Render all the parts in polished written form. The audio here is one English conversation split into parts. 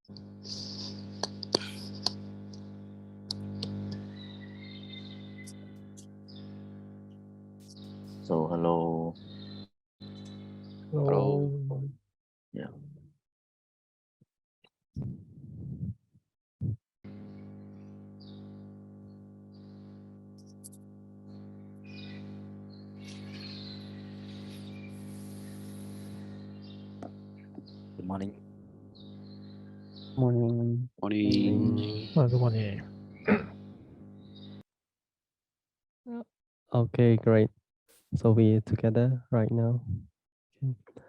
So hello. Hello. Yeah. Good morning. Morning. Morning. Good morning. Okay, great. So we together right now. Okay,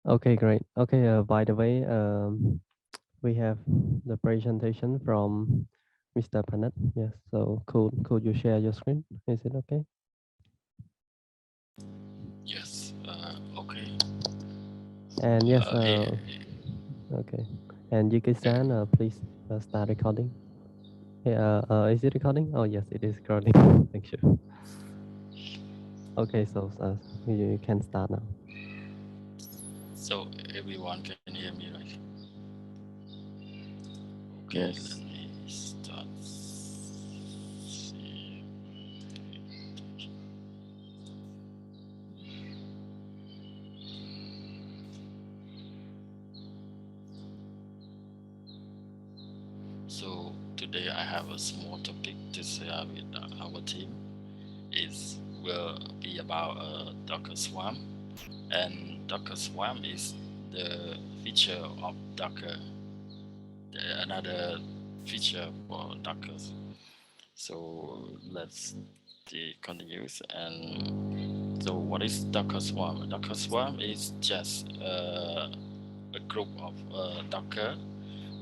okay, great. Okay, by the way, we have the presentation from Mr. Panith. Yes, so could you share your screen? Is it okay? Yes. Okay. And yes, Eh, okay. And Yuki-san, please start recording. Hey, is it recording? Oh, yes, it is recording. Thank you. Okay, so you can start now. so everyone can hear me, right? Okay. Let Yes. me start. See. So today I have a small topic to share with our team. It will be about Docker Swarm, and Docker Swarm is the feature of Docker, another feature for Docker. So let's continue. And so, what is Docker Swarm? Docker Swarm is just a group of Docker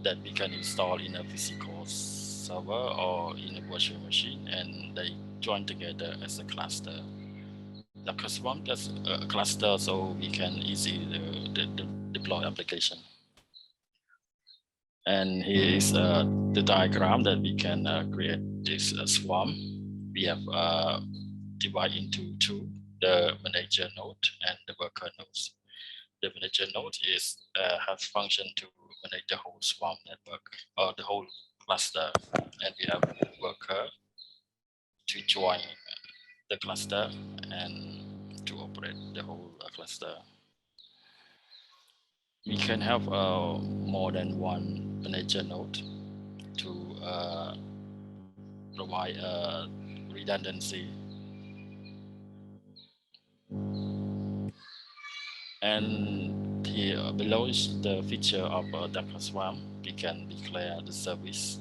that we can install in a physical server or in a virtual machine, and they join together as a cluster. Docker Swarm does a cluster, so we can easily deploy application. And here is the diagram that we can create this swarm. We have divided into two, the manager node and the worker nodes. The manager node is has function to manage the whole swarm network or the whole cluster, and we have worker to join the cluster and to operate the whole cluster. We can have more than one manager node to provide redundancy. And here below is the feature of Docker Swarm. We can declare the service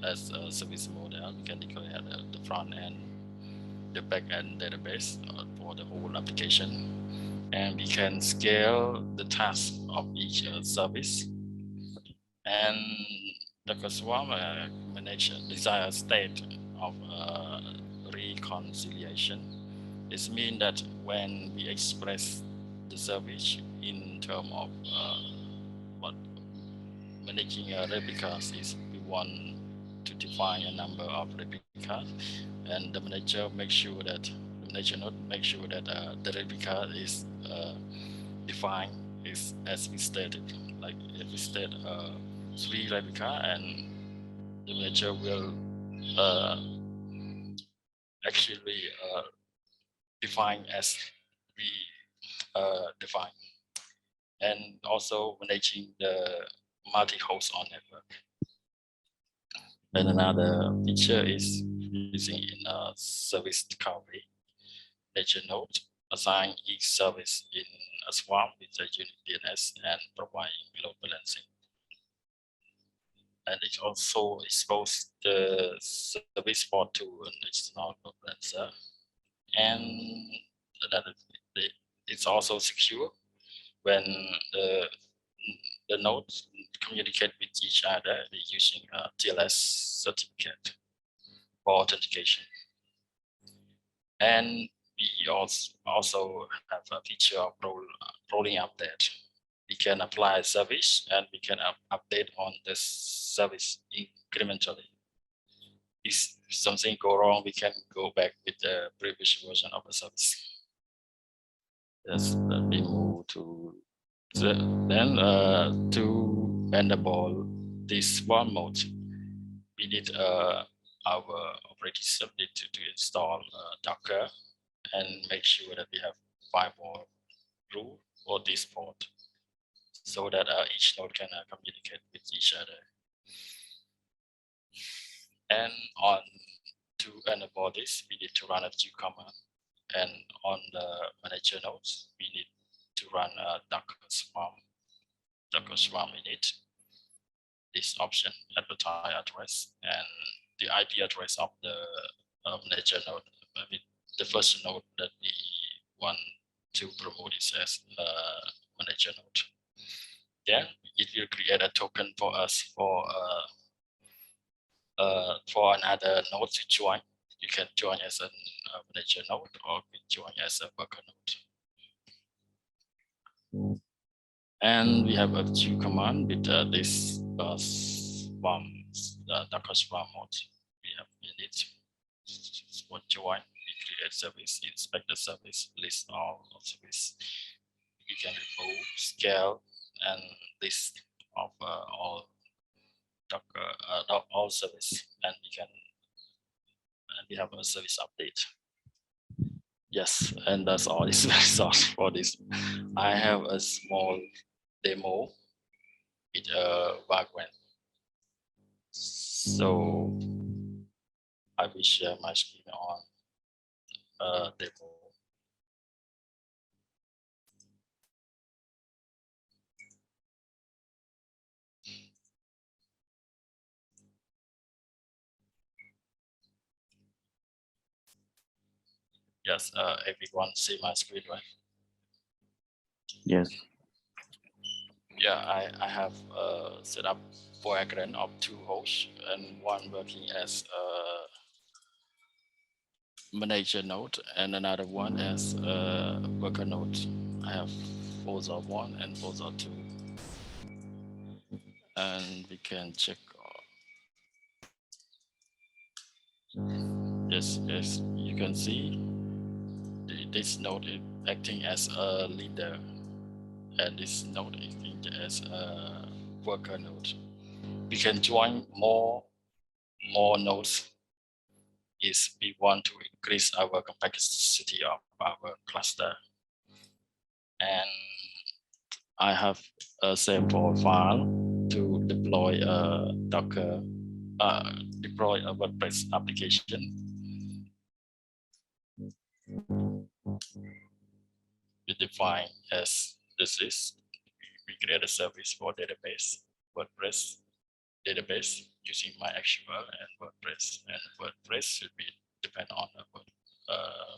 as a service model. We can declare the front end, the back end database for the whole application. And we can scale the task of each service. And Docker Swarm manage desired state of reconciliation. It means that when we express the service in terms of what managing replicas is, we want to define a number of replicas, and the manager make sure that the manager node make sure that the replica is defined is as we stated. Like if we state 3 replica, and the manager will uh, actually define as we define, and also managing the multi-host on network. And another feature is using in service discovery. Nature node assign each service in a swarm with a unique DNS and providing load balancing. And it also exposes the service port to an external load balancer. And another, it's also secure when the the nodes communicate with each other using a TLS certificate for authentication. And we also have a feature of rolling update. We can apply service and we can update on this service incrementally. If something go wrong, we can go back with the previous version of the service. Yes, let me move to then to enable this swarm mode, we need our operating system need to install Docker and make sure that we have firewall rule or this port so that each node can communicate with each other. And on to enable this, we need to run a few command. And on the manager nodes, we need to run a Docker Swarm init. This option advertise address and the IP address of the manager node. The first node that we want to promote is as manager node. Then it will create a token for us for another node to join. You can join as a manager node or you join as a worker node. And we have a few command with this Docker Swarm mode. We have init for join, we create service, inspect the service, list all service. We can remove, scale, and list of all Docker, all service, and we have a service update. Yes, and that's all. It's very short for this. I have a small demo with a background. So I will share my screen on demo. Yes, everyone see my screen, right? Yes. Yeah, I have set up background of 2 hosts and one working as a manager node and another one as a worker node. I have both of 1 and both of 2. And we can check. Yes, you can see this node is acting as a leader, and this node is acting as a worker node. We can join more nodes if we want to increase our capacity of our cluster. And I have a sample file to deploy a Docker, deploy a WordPress application. We define as this is, we create a service for database, WordPress database using MySQL and WordPress, and WordPress should be depend on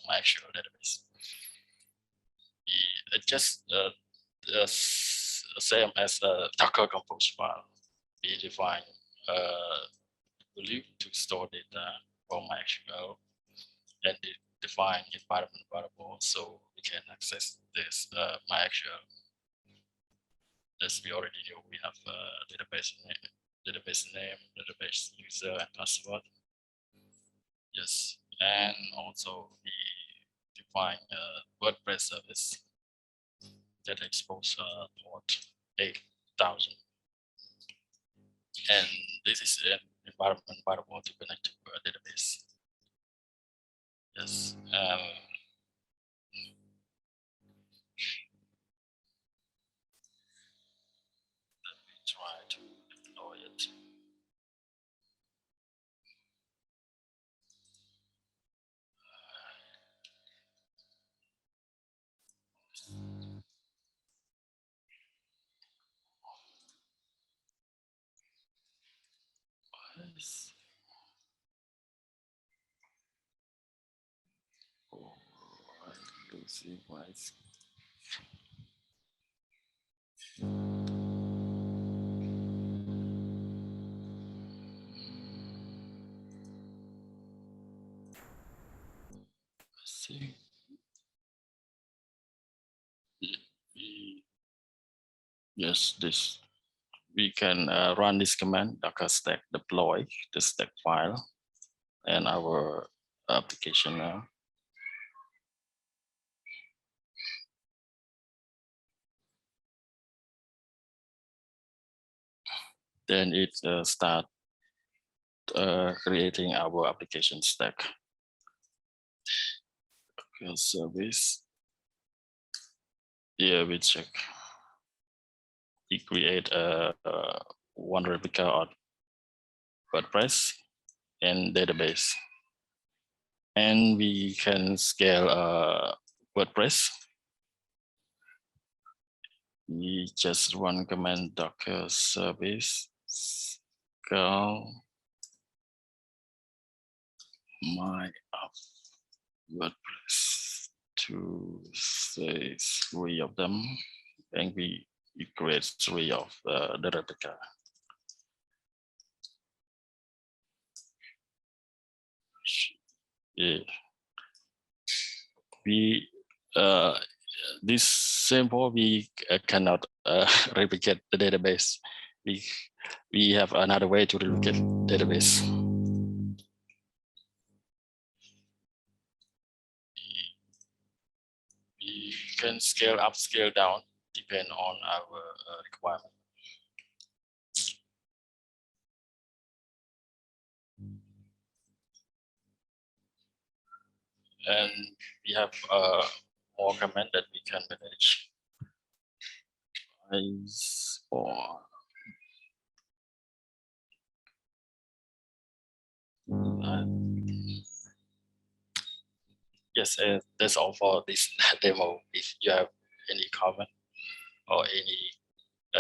MySQL database. We just the same as the Docker Compose file. We define value to store data from MySQL and define environment variable so we can access this MySQL. As we already know, we have database name, database user, and password. Yes, and also we define a WordPress service that expose port 8000. And this is an environment variable to connect to a database. Yes. Let me try to deploy it. Oh, I see why it's see. Yes, this we can run this command docker stack deploy the stack file and our application now. then it start creating our application stack. Service. Yeah, we check. We create one replica of WordPress and database, and we can scale WordPress. We just run command docker service scale my app WordPress to say 3 of them, and we create 3 of the replica. Yeah. We this sample we cannot replicate the database. We have another way to replicate database. We can scale up, scale down, depend on our requirement. And we have more command that we can manage. Yes, that's all for this demo. If you have any comment or any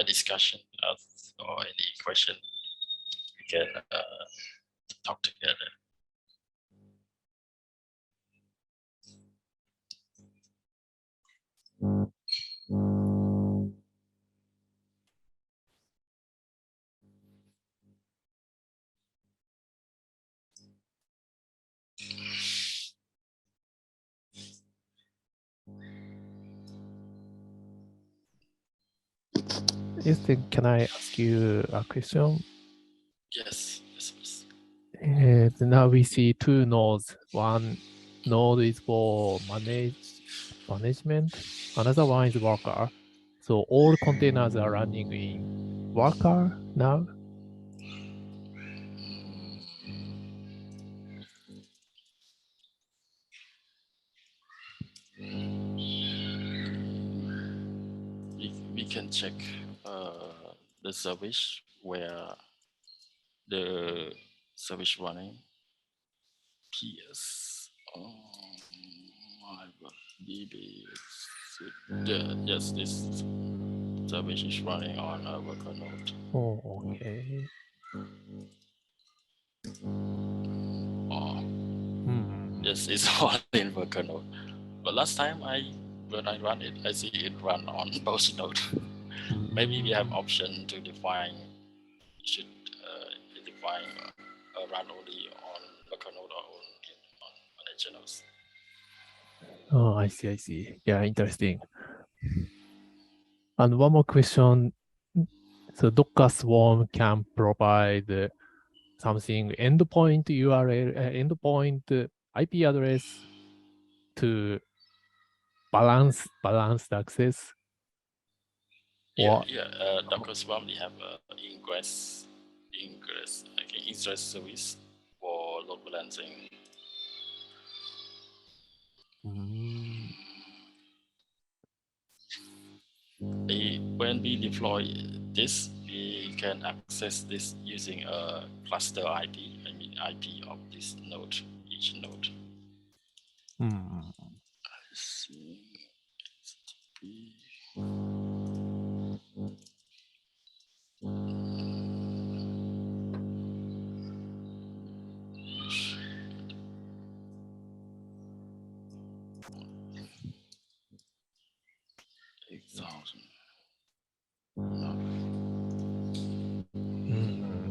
discussion or any question, we can talk together. Can I ask you a question? Yes, please. Now we see 2 nodes. One node is for management. Another one is worker. So all containers are running in worker now. We can check the service where the service running. PS. Yes, this service is running on a worker node. Oh, okay. Yes, it's all in worker node. But last time when I run it, I see it run on both node. Maybe we have option to define. Should define run only on worker node or on manager nodes. Oh, I see. Yeah, interesting. And one more question. So Docker Swarm can provide something endpoint URL, endpoint IP address to balance access. Yeah. Docker Swarm, we have ingress service for load balancing. When we deploy this, we can access this using a cluster IP. I mean IP of this node, each node. Let's see.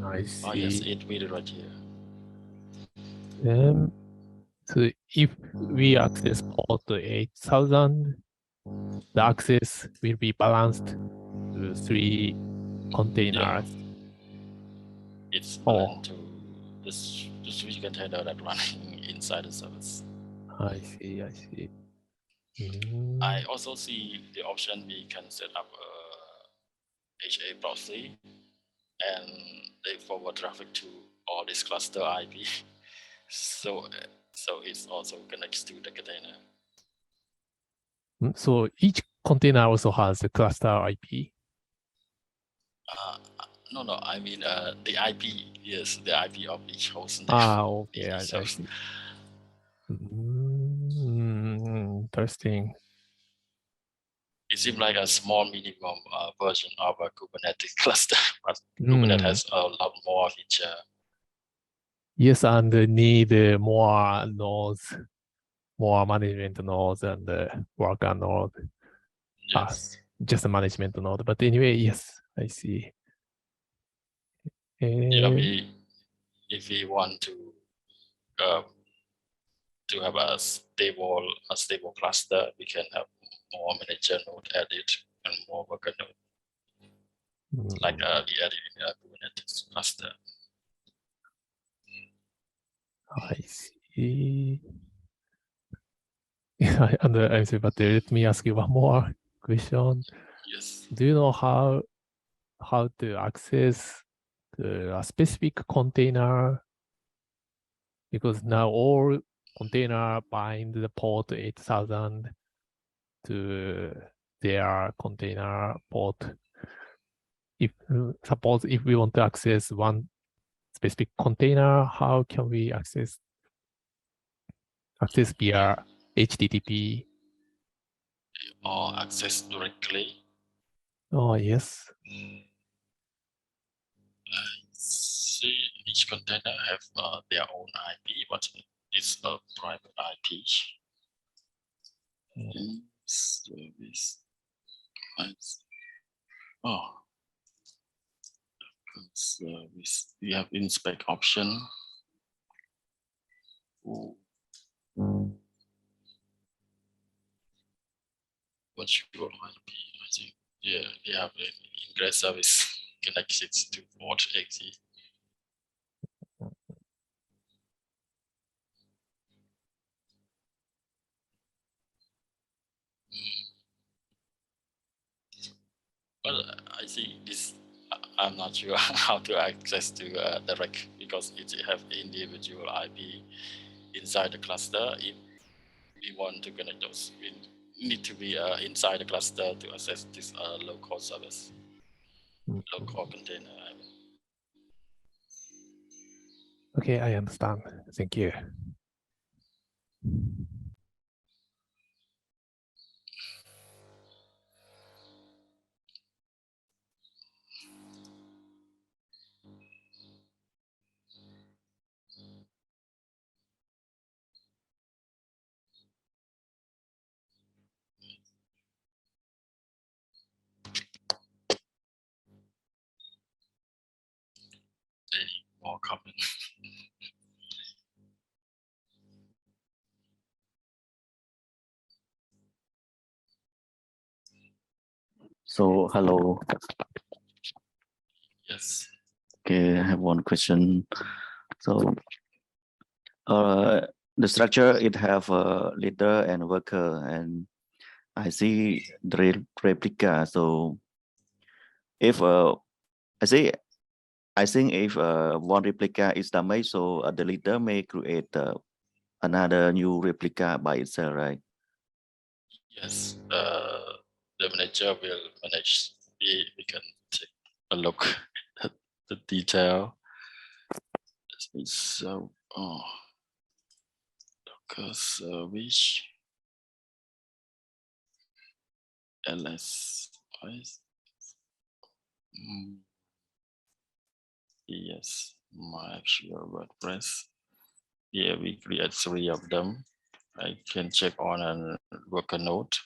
I see. Oh yes, it will right here. So if we access port 8000, the access will be balanced to 3 containers. Yeah. It's balanced to this 3 container that running inside the service. I see. I also see the option we can set up a HA proxy and they forward traffic to all this cluster IP. So it's also connects to the container. So each container also has a cluster IP. No, I mean the IP. Yes, the IP of each host name. Okay, I see. Interesting. It seems like a small minimum version of a Kubernetes cluster, but Kubernetes has a lot more feature. Yes, and need more nodes, more management nodes and worker node. Yes. Just a management node. But anyway, yes, I see. Yeah, if we want to have a stable cluster, we can have more manager node added and more worker node, like the added in a Kubernetes cluster. I see. I see, but let me ask you one more question. Yes. Do you know how to access a specific container? Because now all container bind the port 8000 to their container port. If suppose if we want to access one specific container, how can we access via HTTP? Or access directly. Oh yes. See, each container have their own IP, but it's a private IP. Service. Oh, service. We have inspect option. What's your IP? I think yeah, they have an ingress service connected to port 80. But I see this. I'm not sure how to access to direct because it have individual IP inside the cluster. If we want to connect those, we need to be inside the cluster to access this local service, local container. Okay, I understand. Thank you. More common. So hello. Yes. Okay, I have one question. So the structure, it have a leader and worker, and I see the replica. So if I think if one replica is damaged, so the leader may create another new replica by itself, right? Yes, the manager will manage. We can take a look at the detail. So, Docker service ls. Yes, my actual WordPress. Here we create 3 of them. I can check on a worker node.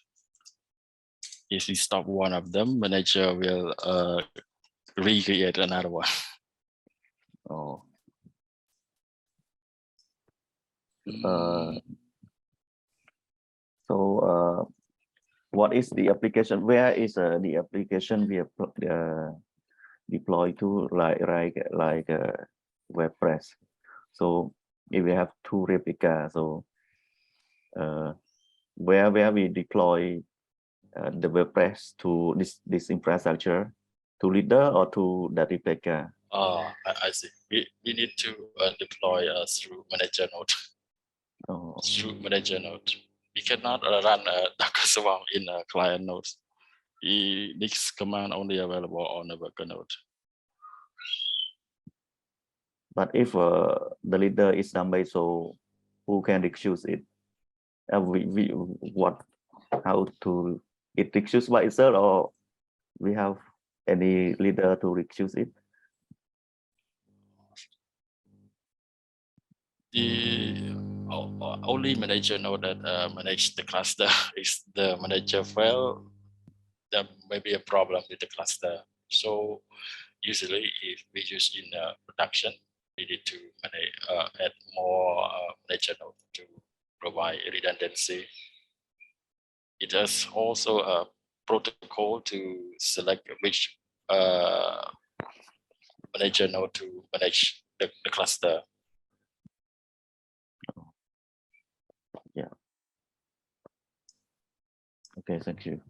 If we stop one of them, manager will recreate another one. Oh. So what is the application? Where is the application we deploy to, like WordPress? So if we have 2 replica, so where we deploy the WordPress to this infrastructure, to leader or to the replica? I see. We need to deploy through manager node. Oh, Through manager node. We cannot run a Docker Swarm in a client node. This command only available on the worker node. but if the leader is number, so who can recuse it? How to it recuse by itself, or we have any leader to recuse it? The only manager node that manage the cluster is the manager file. There may be a problem with the cluster. So usually if we use in production, we need to add more manager node to provide redundancy. It has also a protocol to select which manager node to manage the cluster. Yeah. Okay, thank you.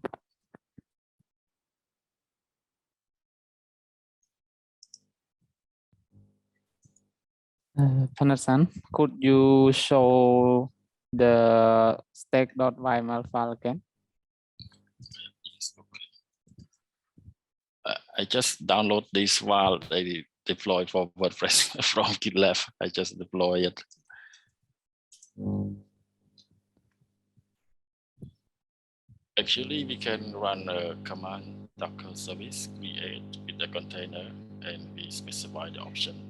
Panith, could you show the stack.yml file again? Yes, okay. I just download this file they deploy for WordPress from GitLab. I just deploy it. Actually, we can run a command Docker service create with the container and we specify the option.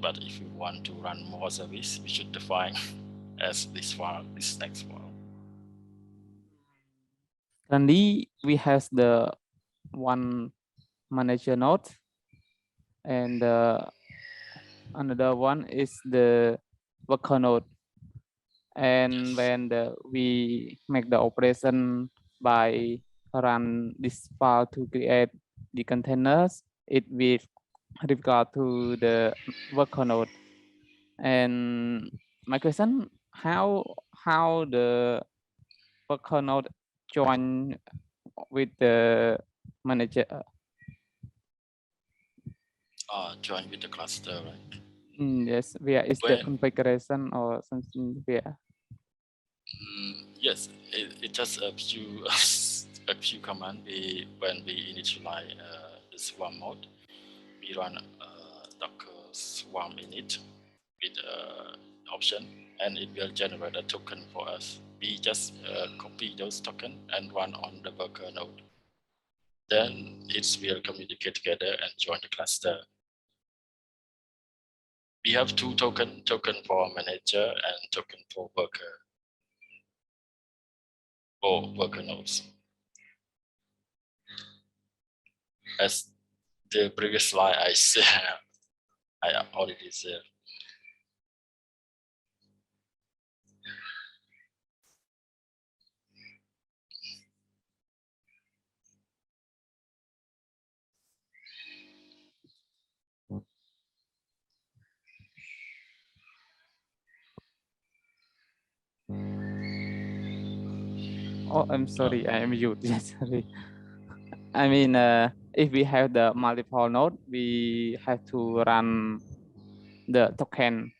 But if you want to run more service, we should define as this file, this next file. Currently, we have the one manager node and another one is the worker node. And when we make the operation by run this file to create the containers, it will regard to the worker node. And my question, how the worker node join with the manager? Join with the cluster, right? Yes, via is the configuration or something via. Yes, it just a few command. When we initialize the swarm mode, we run Docker swarm init with option, and it will generate a token for us. We just copy those tokens and run on the worker node. Then it will communicate together and join the cluster. We have two token for manager and token for worker. For worker nodes. As the previous slide I said, I already said. Oh, I'm sorry, I am mute. Sorry. I mean, if we have the multiple node, we have to run the token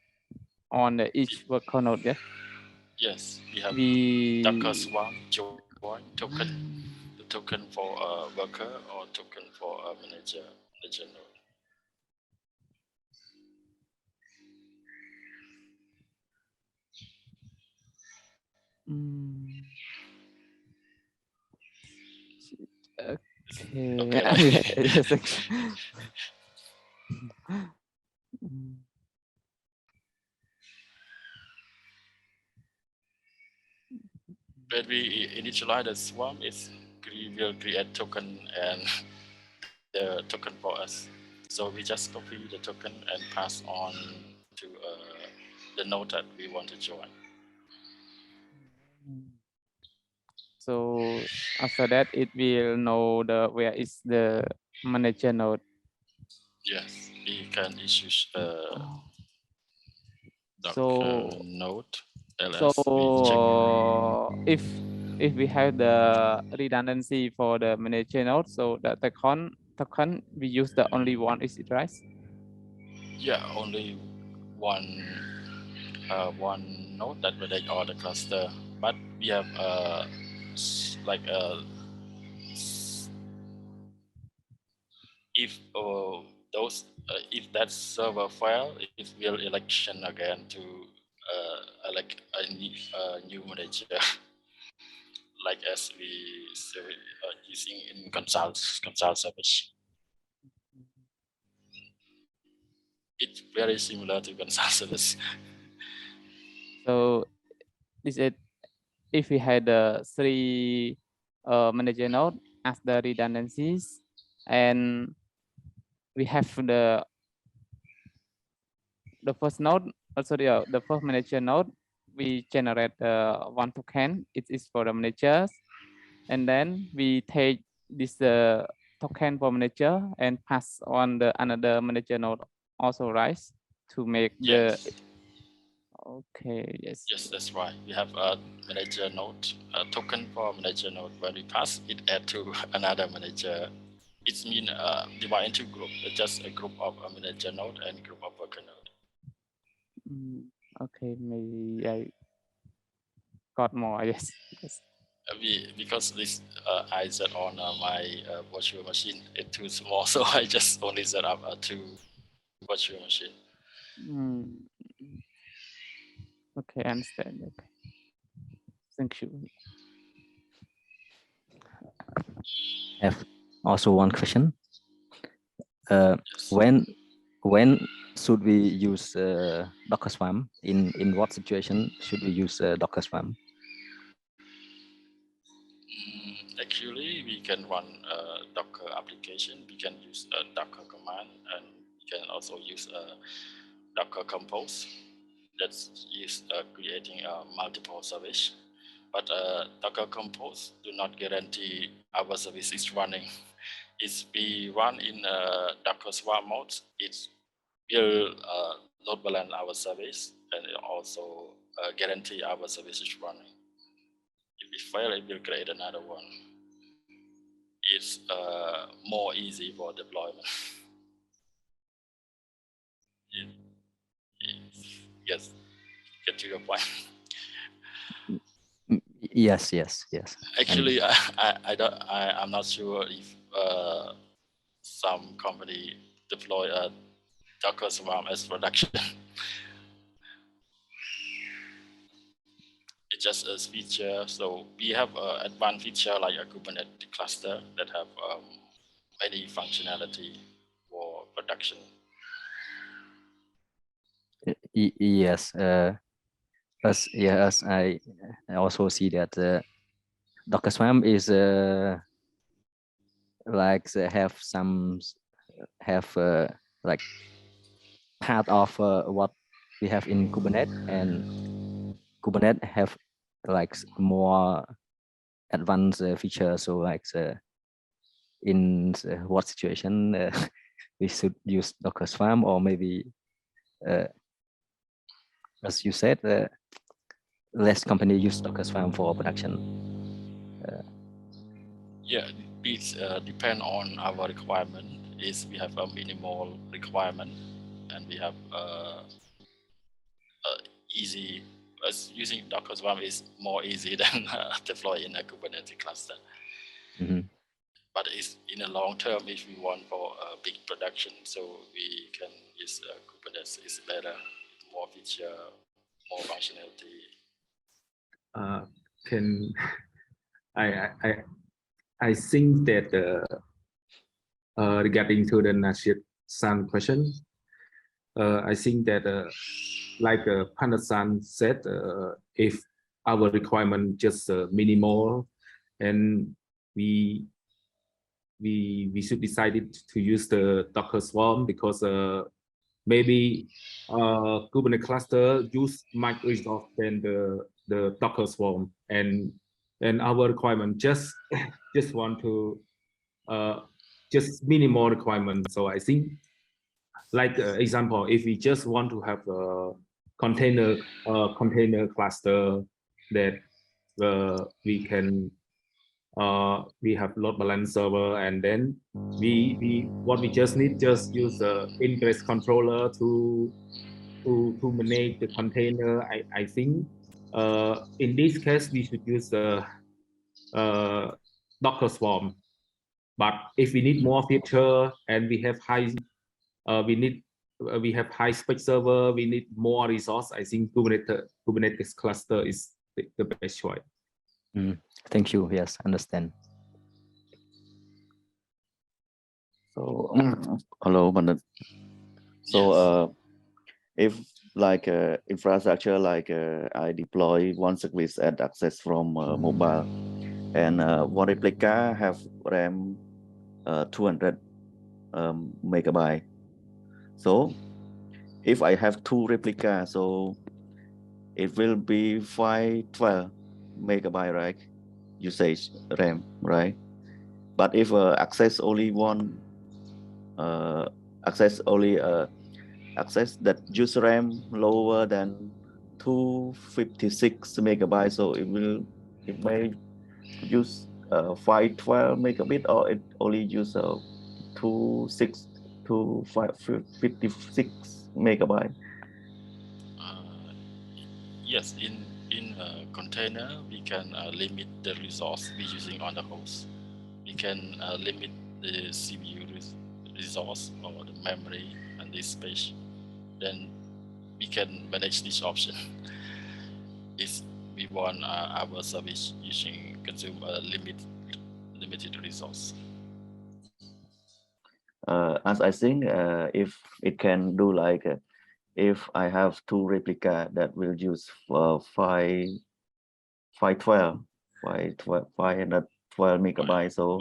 on each worker node. Yes. Yes, we have We Docker swarm join token, the token for a worker or token for a manager node. Okay. Okay, right? Yes. When we initialize the swarm, we will create token and the token for us. So we just copy the token and pass on to the node that we want to join. So after that, it will know where is the manager node. Yes, we can issue so node ls. So if we have the redundancy for the manager node, so the token token, we use the only one, is it right? Yeah, only one node that relate all the cluster, but we have like if if that server fail, it will election again to elect a new manager, like as we using in consult service. It's very similar to consult service. So this is if we had three manager node as the redundancies, and we have the first node, the first manager node, we generate one token. It is for the managers, and then we take this token for manager and pass on the another manager node also, right? To make Yes. the okay, yes. Yes, that's right. We have a manager node, a token for manager node. When we pass it, add to another manager. It means divide into group, just a group of a manager node and group of worker node. Okay, maybe I got more. Yes. Yes. Because this I set on my virtual machine, it's too small, so I just only set up two virtual machine. Okay, I understand. Okay, thank you. I have also one question. Yes. When should we use Docker Swarm? In what situation should we use Docker Swarm? Actually, we can run a Docker application. We can use a Docker command, and we can also use a Docker compose. That's used creating multiple service. But Docker compose do not guarantee our service is running. If we run in Docker Swarm mode, it will load balance our service, and it also guarantee our service is running. If it fail, it will create another one. It's more easy for deployment. Yes, get to your point. Yes. Actually, I'm not sure if some company deploy a Docker Swarm as production. It's just a feature. So we have an advanced feature like a Kubernetes cluster that have many functionality for production. Yes. As I also see that Docker Swarm is like like part of what we have in Kubernetes, and Kubernetes have like more advanced features. So like in what situation we should use Docker Swarm, or maybe as you said, less company use Docker Swarm for production. Yeah, it depend on our requirement. Is we have a minimal requirement, and we have easy. As using Docker Swarm is more easy than deploy in a Kubernetes cluster. Mm-hmm. But it's in the long term, if we want for a big production, so we can use Kubernetes. Is better, more feature, more functionality. Can I think that regarding to the Nashid-san question, I think that like Panith-san said, if our requirement just minimal, and we should decide to use the Docker Swarm, because maybe Kubernetes cluster use much resource than the Docker Swarm, and our requirement just want to just minimal requirement. So I think, like example, if we just want to have a container cluster that we can we have load balance server, and then what we just need just use the ingress controller to manage the container. I think in this case we should use the Docker Swarm. But if we need more feature and we have we have high spec server, we need more resource, I think Kubernetes cluster is the best choice. Thank you. Yes, understand. So hello, Panith. So if like infrastructure, like I deploy one service and access from mobile, and one replica have RAM 200 megabyte. So if I have two replica, so it will be 512 megabyte, right? Usage RAM, right? But if access only one, access that use RAM lower than 256 megabytes, so it may use 512 megabit, or it only use 26 to 56 megabyte. Yes, in a container, we can limit the resource we're using on the host. We can limit the CPU resource or the memory and the space. Then we can manage this option if we want our service consume a limited resource. As I think, if it can do like, if I have two replica that will use 512 megabytes, so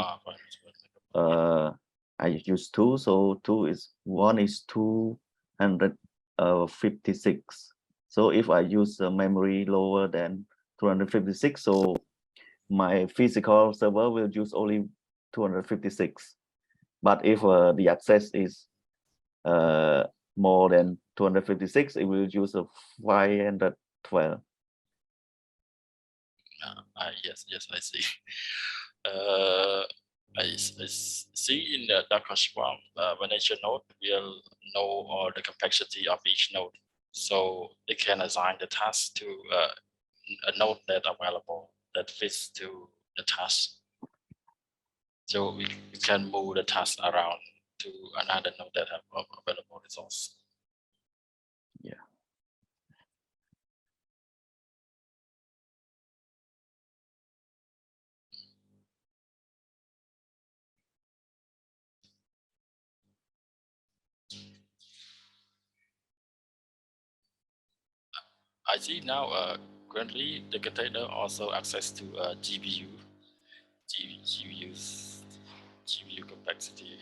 I use two, so one is 256. So if I use a memory lower than 256, so my physical server will use only 256. But if the access is more than 256, it will use a 512. Yes, I see. I see in the Docker Swarm, manager node will know all the complexity of each node, so they can assign the task to a node that available that fits to the task. So we can move the task around to another node that have available resource. Yeah. I see now currently the container also access to GPU complexity.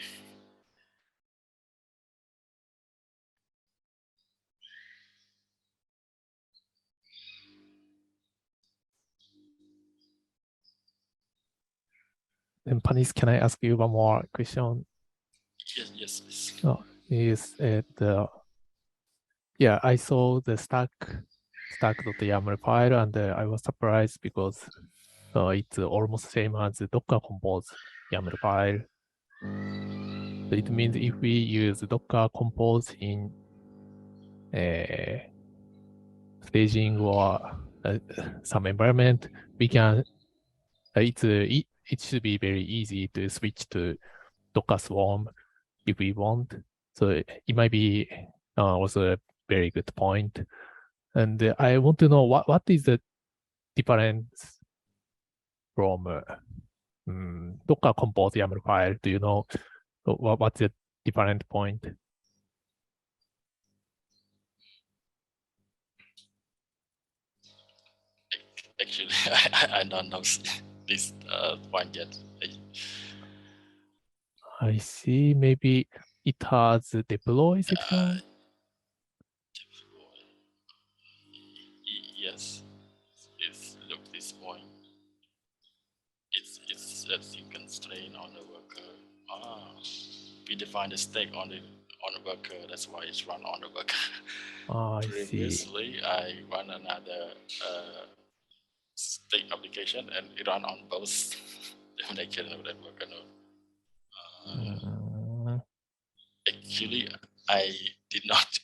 And Panith, can I ask you one more question? Yes, please. Yeah, I saw the stack.yaml file, and I was surprised because it's almost same as the Docker Compose YAML file. So it means if we use Docker Compose in staging or some environment, we can. It should be very easy to switch to Docker Swarm if we want. So it might be also a very good point. And I want to know what is the difference from Docker Compose YAML file? Do you know what's the different point? Actually, I don't know this point yet. I see. Maybe it has a deploy section. Yes, look this point. It's setting constraint on the worker. We define the stake on the worker. That's why it's run on the worker. I Previously, I run another stake application and it run on both. I can know that worker node. Mm, Actually, I did not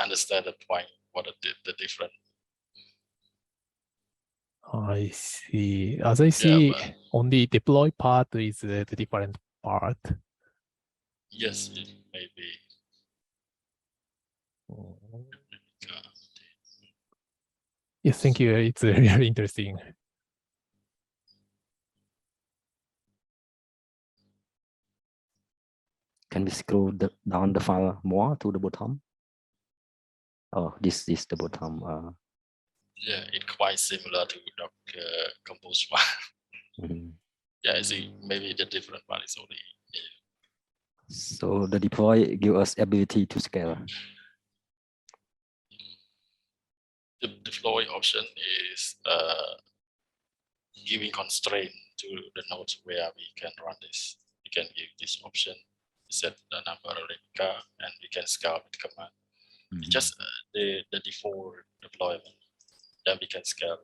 understand the point. What are the different? I see. As I see, but only deploy part is the different part. yes, it may be. Yes, thank you. It's really interesting. Can we scroll down the file more to the bottom? Oh, this is the bottom. Yeah, it's quite similar to Docker Compose one. Mhm. Yeah, I see. Maybe the different one is only. So the deploy give us ability to scale. The deploy option is giving constraint to the nodes where we can run this. We can give this option, set the number of replica, and we can scale with command. It's just the default deployment that we can scale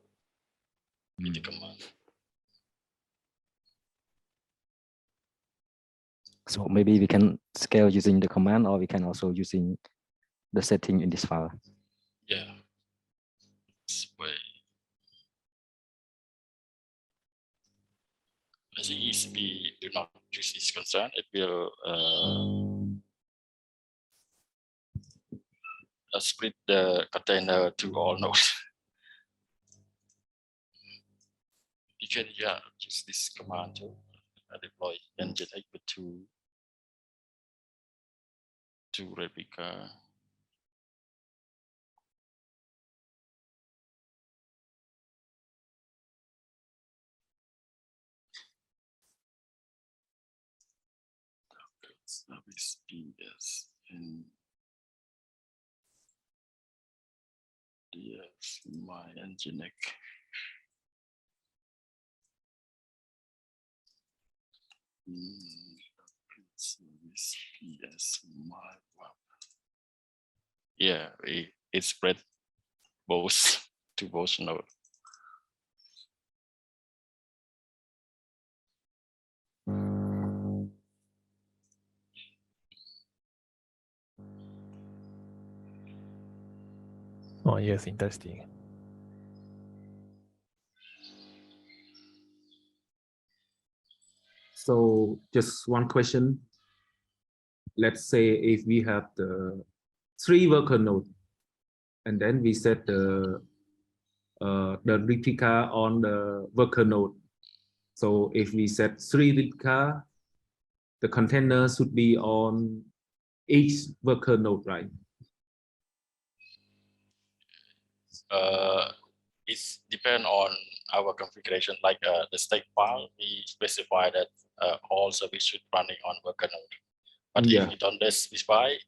with the command. So maybe we can scale using the command, or we can also using the setting in this file. Yeah. This way. As if we do not use this concern, it will split the container to all nodes. You can use this command to deploy engine equal to replica. Service PS and DS my Nginx. Service PS my web. Yeah, it spread both to both nodes. Oh, yes, interesting. So just one question. Let's say if we have the 3 worker node, and then we set the replica on the worker node. So if we set 3 replica, the container should be on each worker node, right? It's depend on our configuration. Like the state file, we specify that all service should running on worker node. But if we don't specify,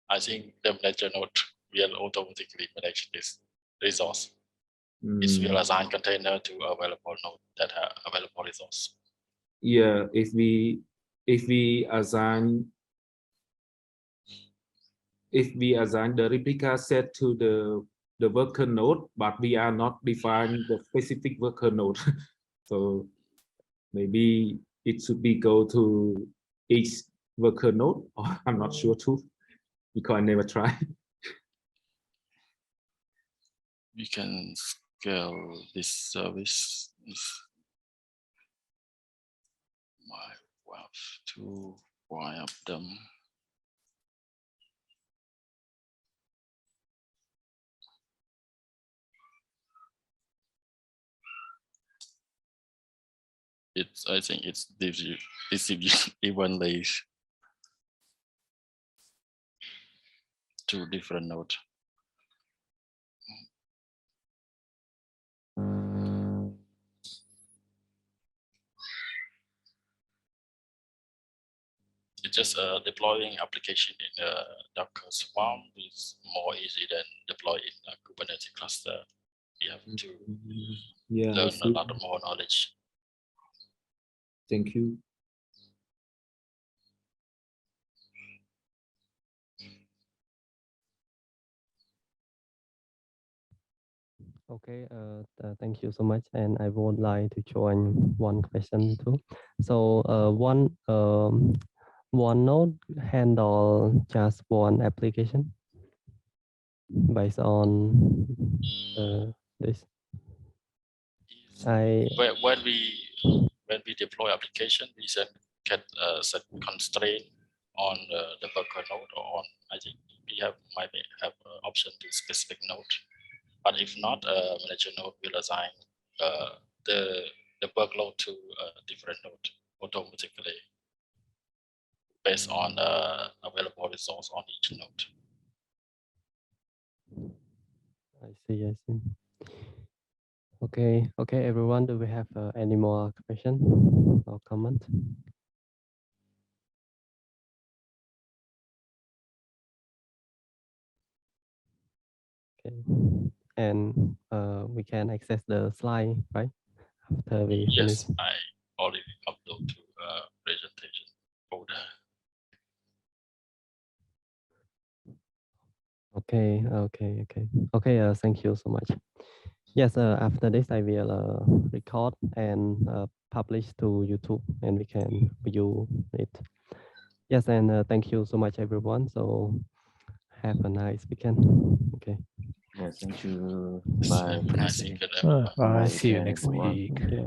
I think the manager node will automatically manage this resource. It will assign container to available node that have available resource. Yeah, if we assign the replica set to the worker node, but we are not defining the specific worker node. So maybe it should be go to each worker node, or I'm not sure too, because I never try. We can scale this service my web to one of them. I think it's distributed evenly to different nodes. It's just deploying application in a Docker Swarm is more easy than deploy in a Kubernetes cluster. You have to learn a lot more knowledge. Thank you. Okay, thank you so much. And I would like to join one question too. So one node handle just one application based on this. When we deploy application, we can set constraint on the worker node, or on, I think we might have option to specific node. But if not, manager node will assign the workload to a different node automatically based on available resource on each node. I see. Okay, everyone. Do we have any more question or comment? Okay, and we can access the slide right after we finish. Yes, I already upload to presentation folder. Okay. Thank you so much. Yes. After this, I will record and publish to YouTube, and we can view it. Yes, and thank you so much, everyone. So have a nice weekend. Okay. Yes, thank you. So Bye. nice weekend, everyone. Bye. Bye. See you Yeah, next everyone. week. Okay.